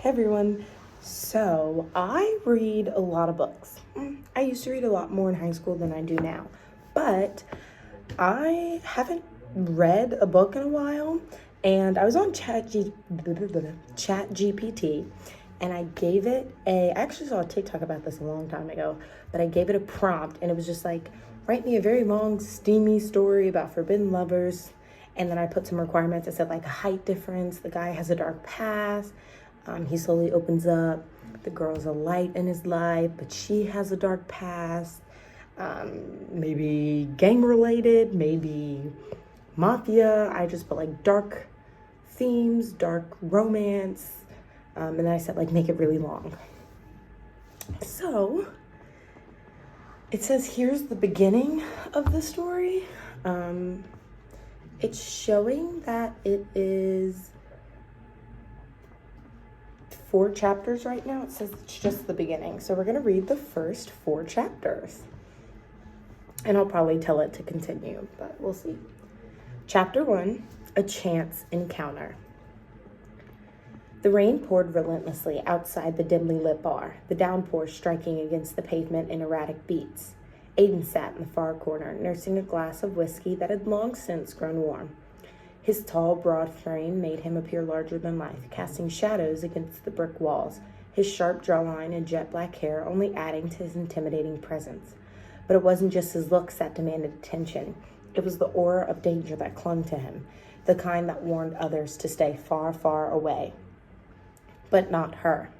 Hey everyone. So I read a lot of books. I used to read a lot more in high school than I do now, but I haven't read a book in a while. And I was on Chat GPT, and I gave it I actually saw a TikTok about this a long time ago, but I gave it a prompt, and it was just like, write me a very long, steamy story about forbidden lovers. And then I put some requirements. I said like a height difference. The guy has a dark past. He slowly opens up. The girl's a light in his life, but she has a dark past. Maybe gang related, maybe mafia. I just put like dark themes, dark romance. And then I said like make it really long. So it says here's the beginning of the story. It's showing that it is 4 chapters right now. It says it's just the beginning. So we're going to read the first 4 chapters. And I'll probably tell it to continue, but we'll see. Chapter 1, A Chance Encounter. The rain poured relentlessly outside the dimly lit bar, the downpour striking against the pavement in erratic beats. Aiden sat in the far corner, nursing a glass of whiskey that had long since grown warm. His tall, broad frame made him appear larger than life, casting shadows against the brick walls, his sharp jawline and jet black hair only adding to his intimidating presence. But it wasn't just his looks that demanded attention. It was the aura of danger that clung to him, the kind that warned others to stay far, far away. But not her.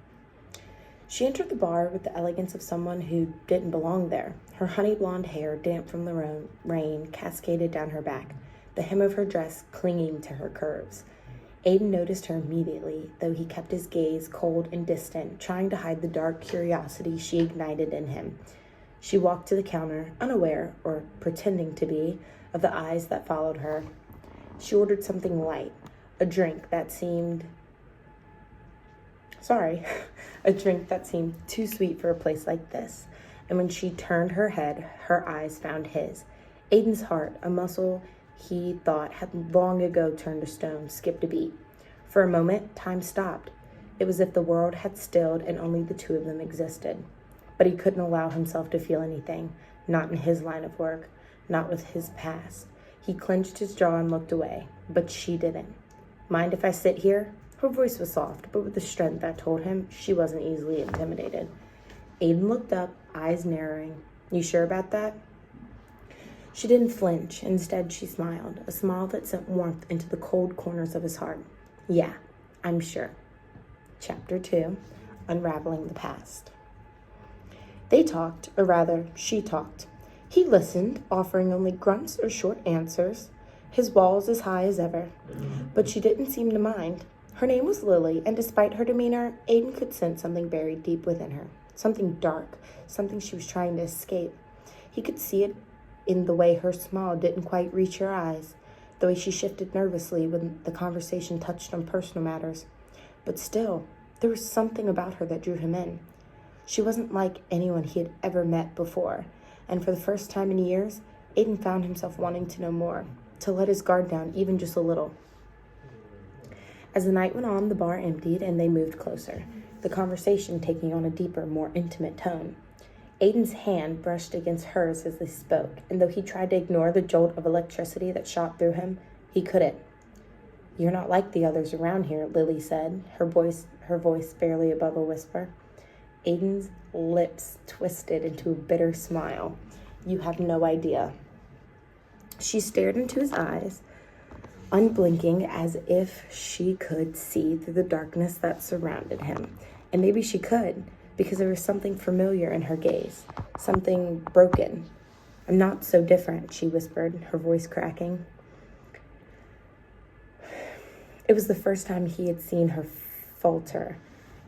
She entered the bar with the elegance of someone who didn't belong there. Her honey blonde hair, damp from the rain, cascaded down her back, the hem of her dress clinging to her curves. Aiden noticed her immediately, though he kept his gaze cold and distant, trying to hide the dark curiosity she ignited in him. She walked to the counter, unaware, or pretending to be, of the eyes that followed her. She ordered something light, a drink that seemed too sweet for a place like this. And when she turned her head, her eyes found his. Aiden's heart, a muscle he thought had long ago turned to stone, skipped a beat. For a moment, time stopped. It was as if the world had stilled and only the two of them existed. But he couldn't allow himself to feel anything, not in his line of work, not with his past. He clenched his jaw and looked away, but she didn't. Mind if I sit here? Her voice was soft, but with a strength that told him she wasn't easily intimidated. Aiden looked up, eyes narrowing. You sure about that? She didn't flinch. Instead, she smiled, a smile that sent warmth into the cold corners of his heart. Yeah, I'm sure. Chapter 2, Unraveling the Past. They talked, or rather, she talked. He listened, offering only grunts or short answers, his balls as high as ever. But she didn't seem to mind. Her name was Lily, and despite her demeanor, Aiden could sense something buried deep within her. Something dark, something she was trying to escape. He could see it in the way her smile didn't quite reach her eyes, the way she shifted nervously when the conversation touched on personal matters. But still, there was something about her that drew him in. She wasn't like anyone he had ever met before, and for the first time in years, Aiden found himself wanting to know more, to let his guard down even just a little. As the night went on, the bar emptied and they moved closer, the conversation taking on a deeper, more intimate tone. Aiden's hand brushed against hers as they spoke, and though he tried to ignore the jolt of electricity that shot through him, he couldn't. You're not like the others around here, Lily said, her voice barely above a whisper. Aiden's lips twisted into a bitter smile. You have no idea. She stared into his eyes, unblinking as if she could see through the darkness that surrounded him. And maybe she could, because there was something familiar in her gaze, something broken. I'm not so different, she whispered, her voice cracking. It was the first time he had seen her falter,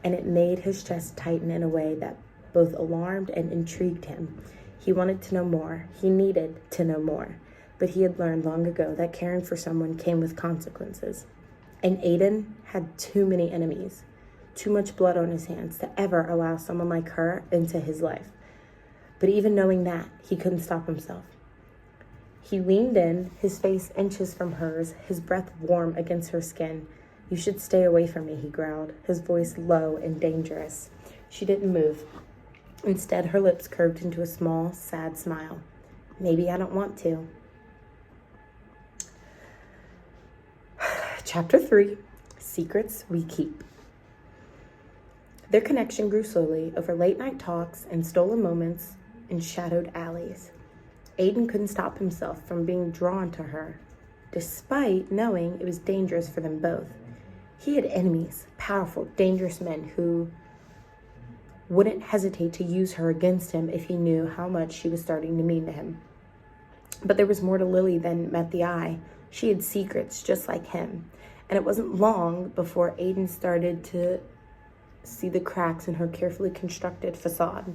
and it made his chest tighten in a way that both alarmed and intrigued him. He wanted to know more. He needed to know more. But he had learned long ago that caring for someone came with consequences. And Aiden had too many enemies, too much blood on his hands to ever allow someone like her into his life. But even knowing that, he couldn't stop himself. He leaned in, his face inches from hers, his breath warm against her skin. "You should stay away from me," he growled, his voice low and dangerous. She didn't move. Instead, her lips curved into a small, sad smile. "Maybe I don't want to." Chapter 3, Secrets We Keep. Their connection grew slowly over late-night talks and stolen moments in shadowed alleys. Aiden couldn't stop himself from being drawn to her, despite knowing it was dangerous for them both. He had enemies, powerful, dangerous men who wouldn't hesitate to use her against him if he knew how much she was starting to mean to him. But there was more to Lily than met the eye. She had secrets just like him, and it wasn't long before Aiden started to see the cracks in her carefully constructed facade.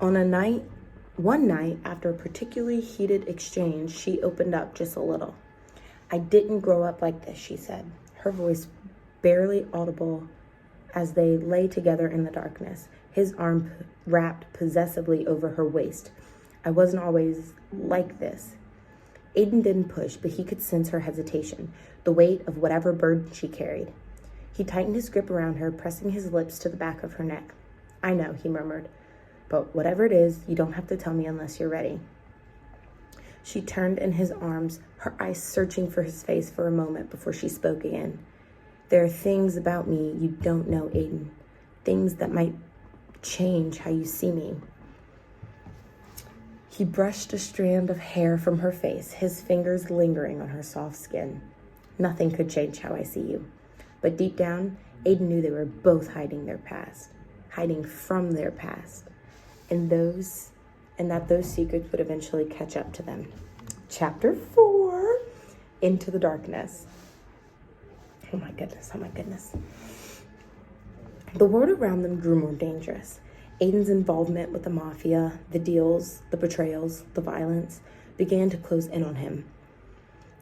One night, after a particularly heated exchange, she opened up just a little. "I didn't grow up like this," she said, her voice barely audible as they lay together in the darkness, his arm wrapped possessively over her waist. "I wasn't always like this." Aiden didn't push, but he could sense her hesitation, the weight of whatever burden she carried. He tightened his grip around her, pressing his lips to the back of her neck. "I know," he murmured, "but whatever it is, you don't have to tell me unless you're ready." She turned in his arms, her eyes searching for his face for a moment before she spoke again. "There are things about me you don't know, Aiden. Things that might change how you see me." He brushed a strand of hair from her face, his fingers lingering on her soft skin. "Nothing could change how I see you." But deep down, Aiden knew they were both hiding from their past, and that those secrets would eventually catch up to them. Chapter 4, Into the Darkness. Oh my goodness. The world around them grew more dangerous. Aiden's involvement with the mafia, the deals, the betrayals, the violence began to close in on him.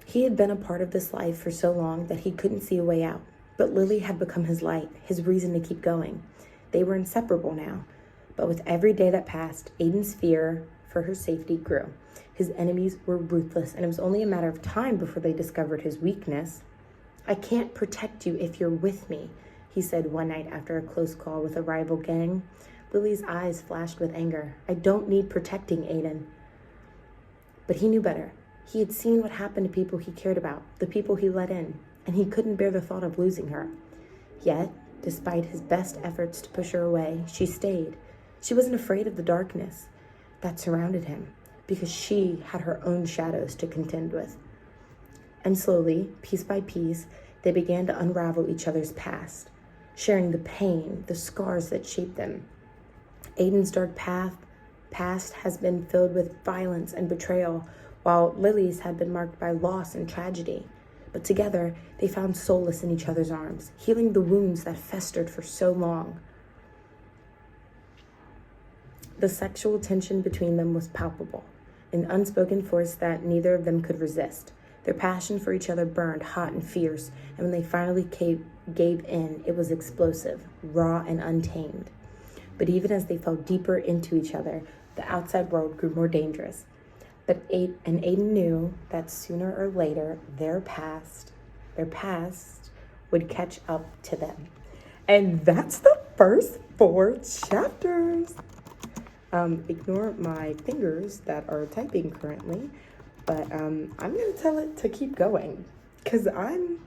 He had been a part of this life for so long that he couldn't see a way out. But Lily had become his light, his reason to keep going. They were inseparable now. But with every day that passed, Aiden's fear for her safety grew. His enemies were ruthless, and it was only a matter of time before they discovered his weakness. "I can't protect you if you're with me," he said one night after a close call with a rival gang. Lily's eyes flashed with anger. "I don't need protecting, Aiden." But he knew better. He had seen what happened to people he cared about, the people he let in, and he couldn't bear the thought of losing her. Yet, despite his best efforts to push her away, she stayed. She wasn't afraid of the darkness that surrounded him, because she had her own shadows to contend with. And slowly, piece by piece, they began to unravel each other's past, sharing the pain, the scars that shaped them. Aiden's dark past has been filled with violence and betrayal, while Lily's had been marked by loss and tragedy. But together, they found solace in each other's arms, healing the wounds that festered for so long. The sexual tension between them was palpable, an unspoken force that neither of them could resist. Their passion for each other burned hot and fierce, and when they finally gave in, it was explosive, raw and untamed. But even as they fell deeper into each other, the outside world grew more dangerous. Aiden knew that sooner or later, their past would catch up to them. And that's the first 4 chapters. Ignore my fingers that are typing currently, but I'm gonna tell it to keep going because I'm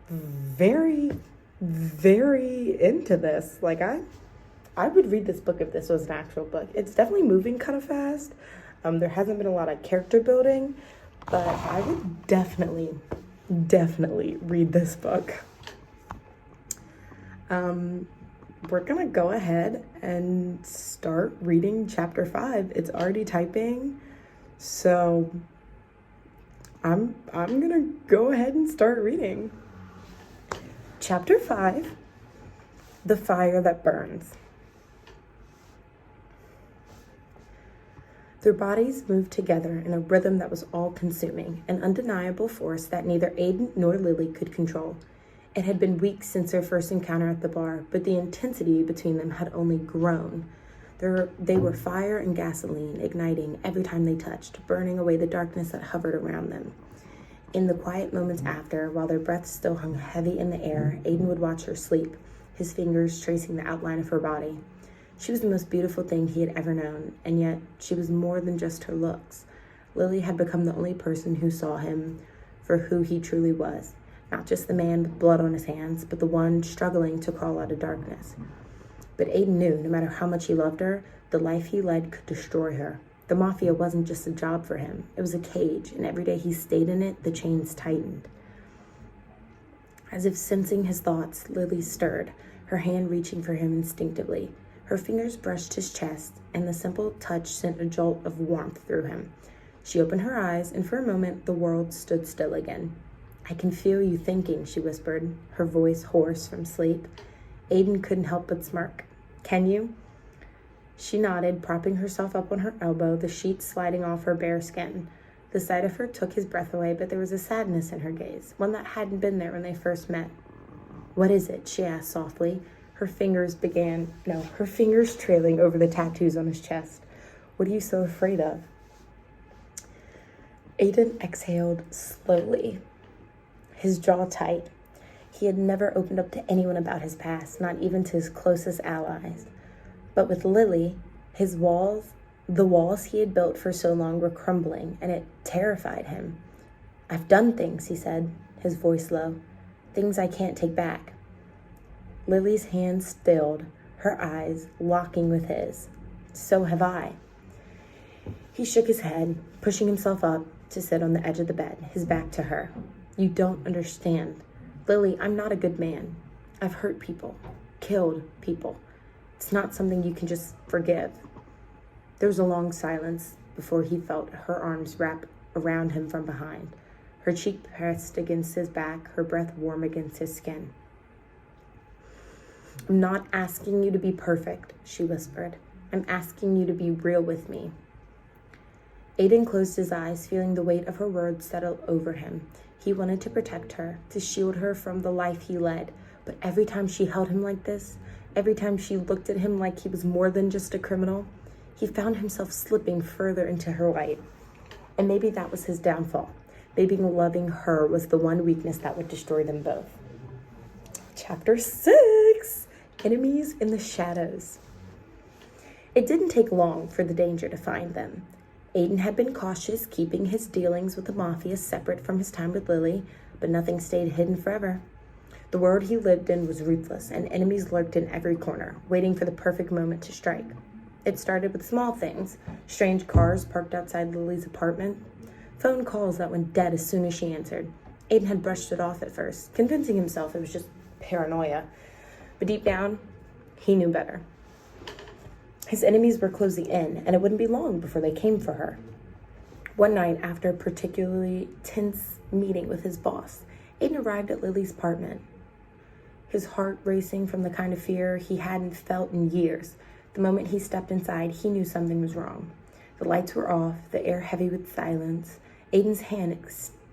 very, very into this. Like I would read this book if this was an actual book. It's definitely moving kind of fast. There hasn't been a lot of character building, but I would definitely read this book. We're gonna go ahead and start reading chapter 5. It's already typing, so I'm gonna go ahead and start reading. Chapter 5, The Fire That Burns. Their bodies moved together in a rhythm that was all-consuming, an undeniable force that neither Aiden nor Lily could control. It had been weeks since their first encounter at the bar, but the intensity between them had only grown. They were fire and gasoline, igniting every time they touched, burning away the darkness that hovered around them. In the quiet moments after, while their breaths still hung heavy in the air, Aiden would watch her sleep, his fingers tracing the outline of her body. She was the most beautiful thing he had ever known, and yet she was more than just her looks. Lily had become the only person who saw him for who he truly was, not just the man with blood on his hands, but the one struggling to crawl out of darkness. But Aiden knew, no matter how much he loved her, the life he led could destroy her. The mafia wasn't just a job for him. It was a cage, and every day he stayed in it, the chains tightened. As if sensing his thoughts, Lily stirred, her hand reaching for him instinctively. Her fingers brushed his chest, and the simple touch sent a jolt of warmth through him. She opened her eyes, and for a moment, the world stood still again. "I can feel you thinking," she whispered, her voice hoarse from sleep. Aiden couldn't help but smirk. "Can you?" She nodded, propping herself up on her elbow, the sheets sliding off her bare skin. The sight of her took his breath away, but there was a sadness in her gaze, one that hadn't been there when they first met. "What is it?" she asked softly, her fingers trailing over the tattoos on his chest. "What are you so afraid of?" Aiden exhaled slowly, his jaw tight. He had never opened up to anyone about his past, not even to his closest allies. But with Lily, the walls he had built for so long were crumbling, and it terrified him. "I've done things," he said, his voice low. "Things I can't take back." Lily's hands stilled, her eyes locking with his. "So have I." He shook his head, pushing himself up to sit on the edge of the bed, his back to her. "You don't understand. Lily, I'm not a good man. I've hurt people, killed people. It's not something you can just forgive." There was a long silence before he felt her arms wrap around him from behind, her cheek pressed against his back, her breath warm against his skin. "I'm not asking you to be perfect," she whispered. "I'm asking you to be real with me." Aiden closed his eyes, feeling the weight of her words settle over him. He wanted to protect her, to shield her from the life he led, but every time she held him like this, every time she looked at him like he was more than just a criminal, he found himself slipping further into her light. And maybe that was his downfall. Maybe loving her was the one weakness that would destroy them both. Chapter 6, Enemies in the Shadows. It didn't take long for the danger to find them. Aiden had been cautious, keeping his dealings with the mafia separate from his time with Lily, but nothing stayed hidden forever. The world he lived in was ruthless, and enemies lurked in every corner, waiting for the perfect moment to strike. It started with small things: strange cars parked outside Lily's apartment, phone calls that went dead as soon as she answered. Aiden had brushed it off at first, convincing himself it was just paranoia. But deep down, he knew better. His enemies were closing in, and it wouldn't be long before they came for her. One night, after a particularly tense meeting with his boss, Aiden arrived at Lily's apartment, his heart racing from the kind of fear he hadn't felt in years. The moment he stepped inside, he knew something was wrong. The lights were off, the air heavy with silence. Aiden's hand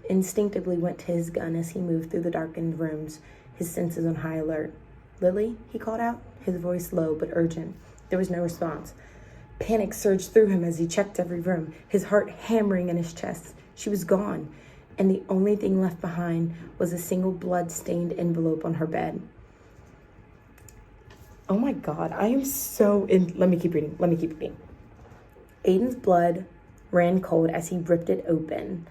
instinctively went to his gun as he moved through the darkened rooms, his senses on high alert. "Lily?" he called out, his voice low but urgent. There was no response. Panic surged through him as he checked every room, his heart hammering in his chest. She was gone, and the only thing left behind was a single blood-stained envelope on her bed. Oh my God, I am so in. Let me keep reading. Aiden's blood ran cold as he ripped it open,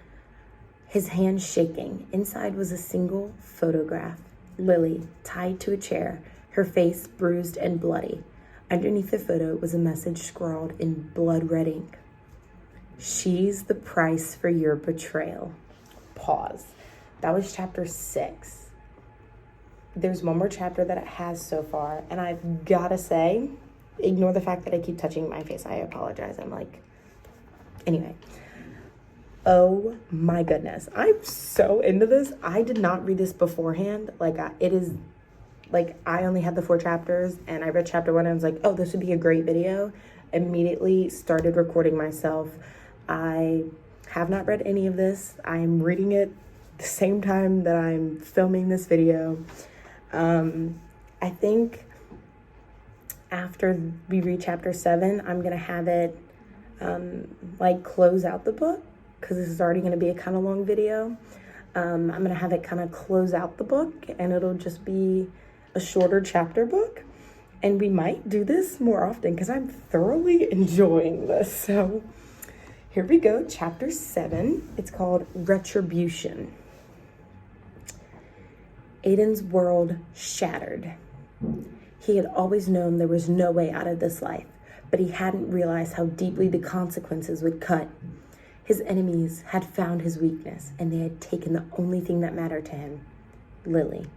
his hands shaking. Inside was a single photograph. Lily, tied to a chair, her face bruised and bloody. Underneath the photo was a message scrawled in blood-red ink. "She's the price for your betrayal." Pause. That was chapter 6. There's one more chapter that it has so far, and I've gotta say, ignore the fact that I keep touching my face. I apologize. Anyway. Oh my goodness. I'm so into this. I did not read this beforehand. I only had the 4 chapters, and I read chapter 1 and I was like, oh, this would be a great video. Immediately started recording myself. I have not read any of this. I'm reading it the same time that I'm filming this video. I think after we read chapter 7, I'm going to have it close out the book, because this is already going to be a kind of long video. I'm going to have it kind of close out the book, and it'll just be a shorter chapter book. And we might do this more often because I'm thoroughly enjoying this. So here we go, chapter 7. It's called Retribution. Aiden's world shattered. He had always known there was no way out of this life, but he hadn't realized how deeply the consequences would cut. His enemies had found his weakness, and they had taken the only thing that mattered to him, Lily.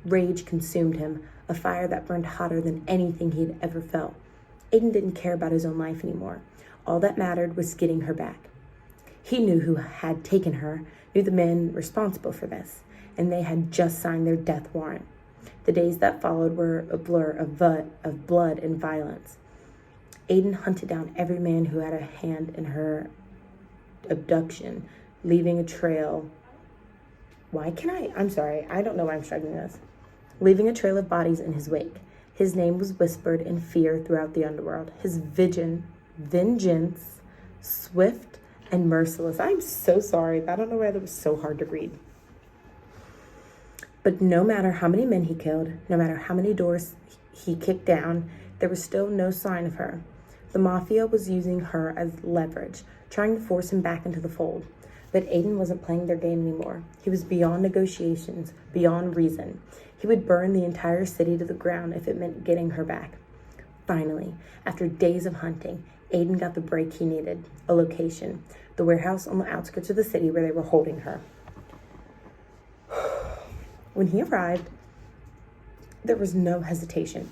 Rage consumed him, a fire that burned hotter than anything he had ever felt. Aiden didn't care about his own life anymore. All that mattered was getting her back. He knew who had taken her, knew the men responsible for this, and they had just signed their death warrant. The days that followed were a blur of blood and violence. Aiden hunted down every man who had a hand in her abduction, leaving a trail. I'm sorry, I don't know why I'm struggling with this. Leaving a trail of bodies in his wake. His name was whispered in fear throughout the underworld. His vengeance, swift and merciless. I'm so sorry. I don't know why that was so hard to read. But no matter how many men he killed, no matter how many doors he kicked down, there was still no sign of her. The mafia was using her as leverage, trying to force him back into the fold. But Aiden wasn't playing their game anymore. He was beyond negotiations, beyond reason. He would burn the entire city to the ground if it meant getting her back. Finally, after days of hunting, Aiden got the break he needed, a location, the warehouse on the outskirts of the city where they were holding her. When he arrived, there was no hesitation.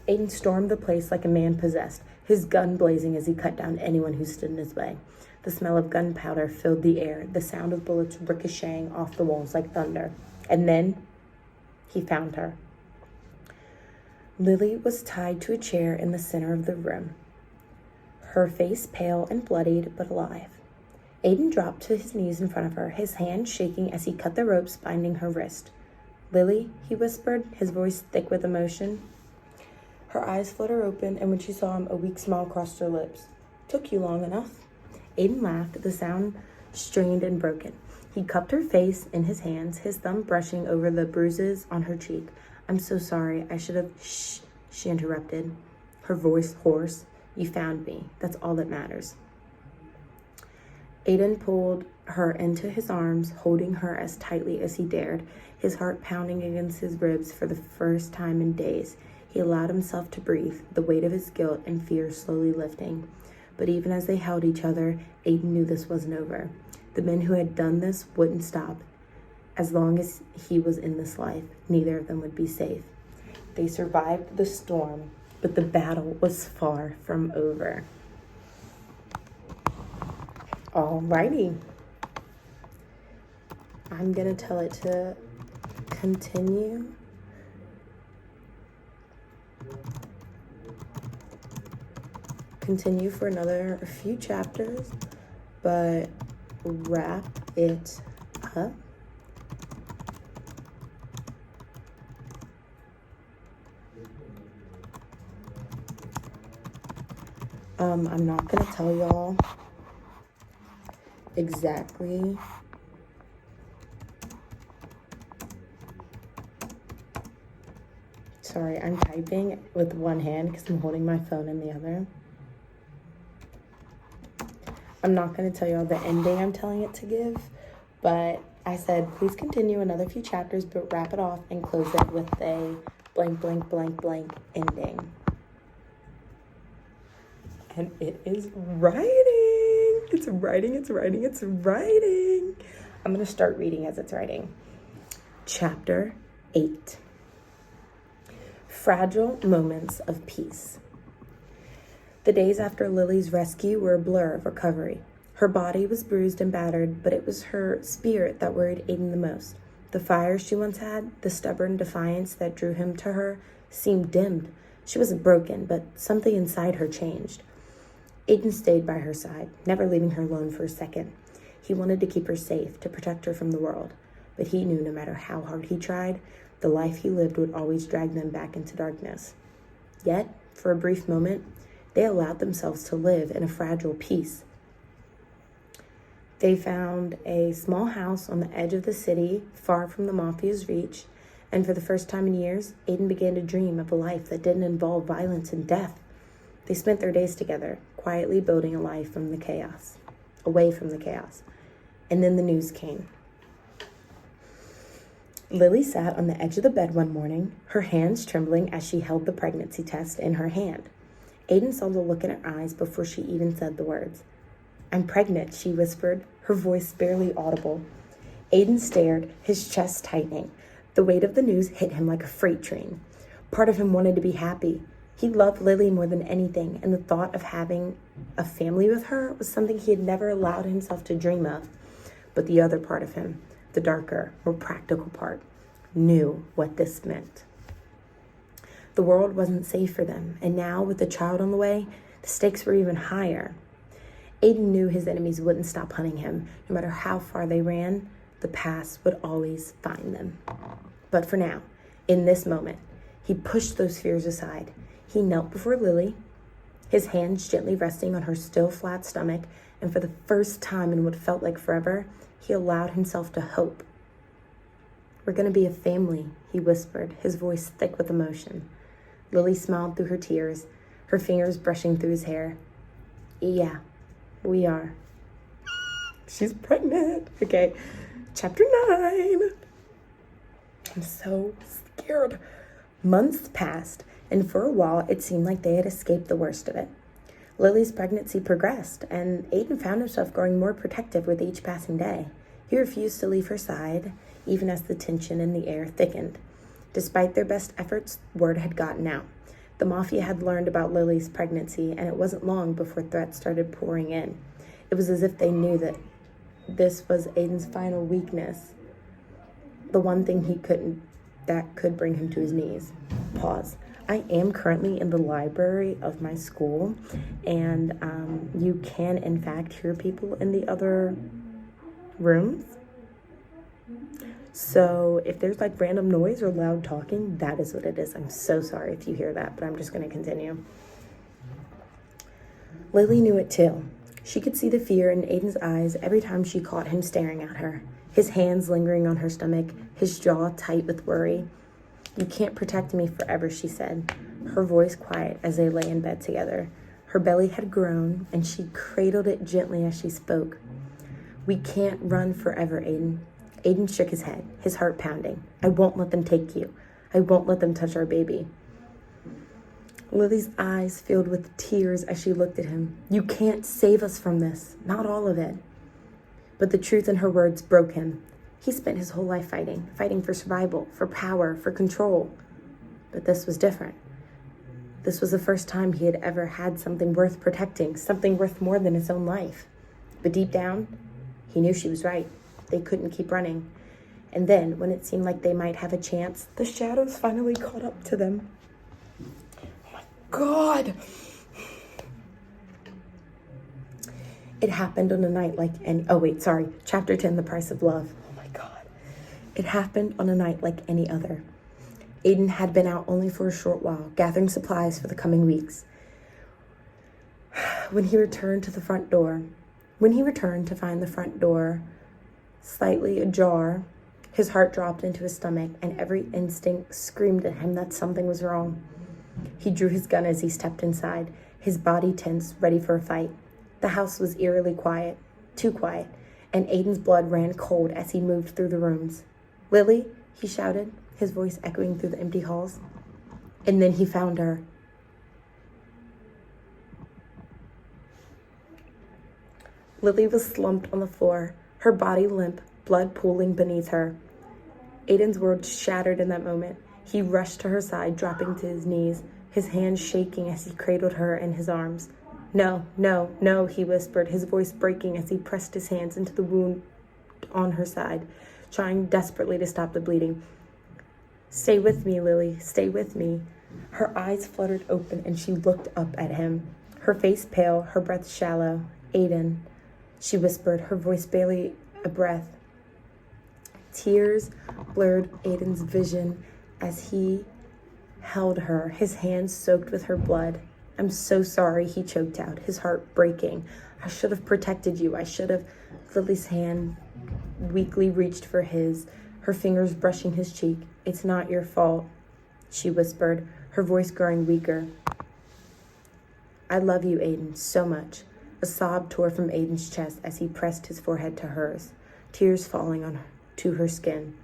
Aiden stormed the place like a man possessed, his gun blazing as he cut down anyone who stood in his way. The smell of gunpowder filled the air, the sound of bullets ricocheting off the walls like thunder. And then he found her. Lily was tied to a chair in the center of the room, her face pale and bloodied but alive. Aiden dropped to his knees in front of her, his hand shaking as he cut the ropes binding her wrist. "Lily," he whispered, his voice thick with emotion. Her eyes fluttered open, and when she saw him, a weak smile crossed her lips. "Took you long enough." Aiden laughed, the sound strained and broken. He cupped her face in his hands, his thumb brushing over the bruises on her cheek. "I'm so sorry. I should have..." "Shh," she interrupted, her voice hoarse. "You found me. That's all that matters." Aiden pulled her into his arms, holding her as tightly as he dared, his heart pounding against his ribs for the first time in days. He allowed himself to breathe, the weight of his guilt and fear slowly lifting. But even as they held each other, Aiden knew this wasn't over. The men who had done this wouldn't stop. As long as he was in this life, neither of them would be safe. They survived the storm, but the battle was far from over. Alrighty. I'm gonna tell it to continue. Continue for another few chapters, but wrap it up. I'm not gonna tell y'all exactly sorry, I'm typing with one hand because I'm holding my phone in the other. I'm not going to tell y'all the ending I'm telling it to give, but I said please continue another few chapters, but wrap it off and close it with a blank, blank, blank, blank ending. And it is writing. It's writing, it's writing, it's writing. I'm going to start reading as it's writing. Chapter 8. Fragile moments of peace. The days after Lily's rescue were a blur of recovery. Her body was bruised and battered, but it was her spirit that worried Aiden the most. The fire she once had, the stubborn defiance that drew him to her, seemed dimmed. She wasn't broken, but something inside her changed. Aiden stayed by her side, never leaving her alone for a second. He wanted to keep her safe, to protect her from the world. But he knew no matter how hard he tried, the life he lived would always drag them back into darkness. Yet, for a brief moment, they allowed themselves to live in a fragile peace. They found a small house on the edge of the city, far from the mafia's reach, and for the first time in years, Aiden began to dream of a life that didn't involve violence and death. They spent their days together, quietly building a life from the chaos, away from the chaos. And then the news came. Lily sat on the edge of the bed one morning, her hands trembling as she held the pregnancy test in her hand. Aiden saw the look in her eyes before she even said the words. "I'm pregnant," she whispered, her voice barely audible. Aiden stared, his chest tightening. The weight of the news hit him like a freight train. Part of him wanted to be happy. He loved Lily more than anything, and the thought of having a family with her was something he had never allowed himself to dream of. But the other part of him, the darker, more practical part, knew what this meant. The world wasn't safe for them, and now, with the child on the way, the stakes were even higher. Aiden knew his enemies wouldn't stop hunting him. No matter how far they ran, the past would always find them. But for now, in this moment, he pushed those fears aside. He knelt before Lily, his hands gently resting on her still flat stomach, and for the first time in what felt like forever, he allowed himself to hope. "We're going to be a family," he whispered, his voice thick with emotion. Lily smiled through her tears, her fingers brushing through his hair. "Yeah, we are." She's pregnant. Okay, chapter 9. I'm so scared. Months passed, and for a while it seemed like they had escaped the worst of it. Lily's pregnancy progressed, and Aiden found himself growing more protective with each passing day. He refused to leave her side, even as the tension in the air thickened. Despite their best efforts, word had gotten out. The mafia had learned about Lily's pregnancy, and it wasn't long before threats started pouring in. It was as if they knew that this was Aiden's final weakness, the one thing that could bring him to his knees. Pause. I am currently in the library of my school, and you can, in fact, hear people in the other rooms. So if there's like random noise or loud talking, that is what it is. I'm so sorry if you hear that, but I'm just going to continue. Lily knew it too. She could see the fear in Aiden's eyes every time she caught him staring at her, his hands lingering on her stomach, his jaw tight with worry. "You can't protect me forever," she said, her voice quiet as they lay in bed together. Her belly had grown, and she cradled it gently as she spoke. "We can't run forever, Aiden." Aiden shook his head, his heart pounding. "I won't let them take you. I won't let them touch our baby." Lily's eyes filled with tears as she looked at him. "You can't save us from this, not all of it." But the truth in her words broke him. He spent his whole life fighting for survival, for power, for control. But this was different. This was the first time he had ever had something worth protecting, something worth more than his own life. But deep down, he knew she was right. They couldn't keep running. And then, when it seemed like they might have a chance, the shadows finally caught up to them. Oh my God! It happened on a night like any... Chapter 10, The Price of Love. Oh my God. It happened on a night like any other. Aiden had been out only for a short while, gathering supplies for the coming weeks. When he returned to find the front door slightly ajar, his heart dropped into his stomach, and every instinct screamed at him that something was wrong. He drew his gun as he stepped inside, his body tense, ready for a fight. The house was eerily quiet, too quiet, and Aiden's blood ran cold as he moved through the rooms. "Lily," he shouted, his voice echoing through the empty halls. And then he found her. Lily was slumped on the floor, her body limp, blood pooling beneath her. Aiden's world shattered in that moment. He rushed to her side, dropping to his knees, his hands shaking as he cradled her in his arms. "No, no, no," he whispered, his voice breaking as he pressed his hands into the wound on her side, trying desperately to stop the bleeding. "Stay with me, Lily, stay with me." Her eyes fluttered open and she looked up at him, her face pale, her breath shallow. "Aiden," she whispered, her voice barely a breath. Tears blurred Aiden's vision as he held her, his hands soaked with her blood. I'm so sorry, he choked out, his heart breaking. I should have protected you. I should have. Lily's hand weakly reached for his, her fingers brushing his cheek. It's not your fault, she whispered, her voice growing weaker. I love you, Aiden, so much. A sob tore from Aiden's chest as he pressed his forehead to hers, tears falling to her skin.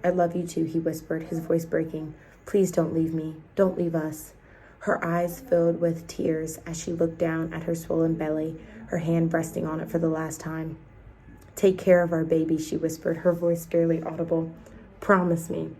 I love you too, he whispered, his voice breaking. Please don't leave me. Don't leave us. Her eyes filled with tears as she looked down at her swollen belly, her hand resting on it for the last time. Take care of our baby, she whispered, her voice barely audible. Promise me.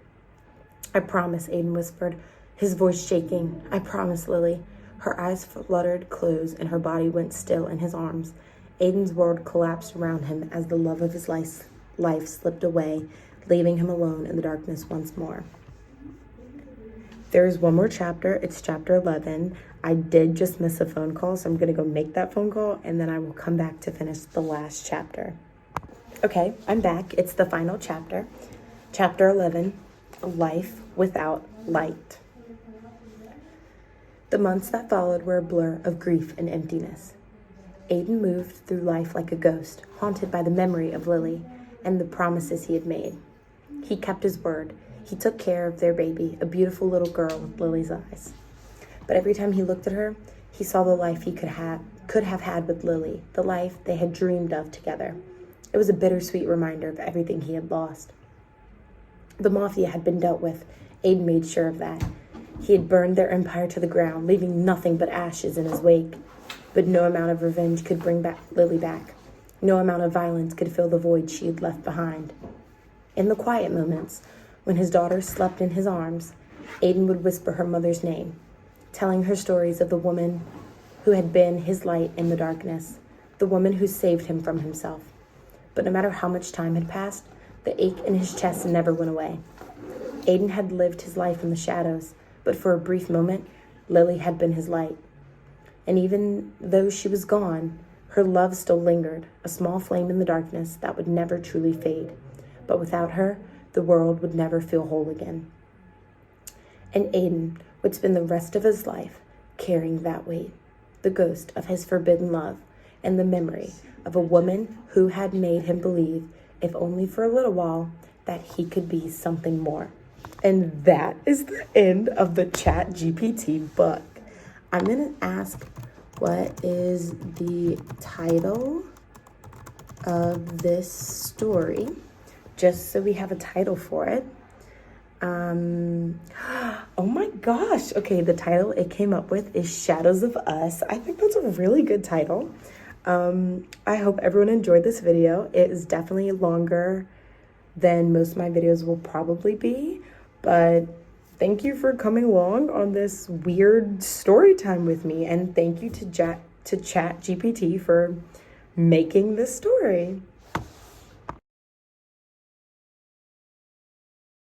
I promise, Aiden whispered, his voice shaking. I promise, Lily. Her eyes fluttered closed and her body went still in his arms. Aiden's world collapsed around him as the love of his life slipped away, leaving him alone in the darkness once more. There is one more chapter. It's chapter 11. I did just miss a phone call, so I'm going to go make that phone call, and then I will come back to finish the last chapter. Okay, I'm back. It's the final chapter. Chapter 11, Life Without Light. The months that followed were a blur of grief and emptiness. Aiden moved through life like a ghost, haunted by the memory of Lily and the promises he had made. He kept his word. He took care of their baby, a beautiful little girl with Lily's eyes. But every time he looked at her, he saw the life he could have had with Lily, the life they had dreamed of together. It was a bittersweet reminder of everything he had lost. The Mafia had been dealt with. Aiden made sure of that. He had burned their empire to the ground, leaving nothing but ashes in his wake. But no amount of revenge could bring Lily back. No amount of violence could fill the void she had left behind. In the quiet moments, when his daughter slept in his arms, Aiden would whisper her mother's name, telling her stories of the woman who had been his light in the darkness, the woman who saved him from himself. But no matter how much time had passed, the ache in his chest never went away. Aiden had lived his life in the shadows, but for a brief moment, Lily had been his light. And even though she was gone, her love still lingered, a small flame in the darkness that would never truly fade. But without her, the world would never feel whole again. And Aiden would spend the rest of his life carrying that weight, the ghost of his forbidden love, and the memory of a woman who had made him believe, if only for a little while, that he could be something more. And that is the end of the Chat GPT book. I'm going to ask, what is the title of this story? Just so we have a title for it. Oh my gosh. Okay, the title it came up with is Shadows of Us. I think that's a really good title. I hope everyone enjoyed this video. It is definitely longer than most of my videos will probably be, but thank you for coming along on this weird story time with me, and thank you to Chat GPT for making this story.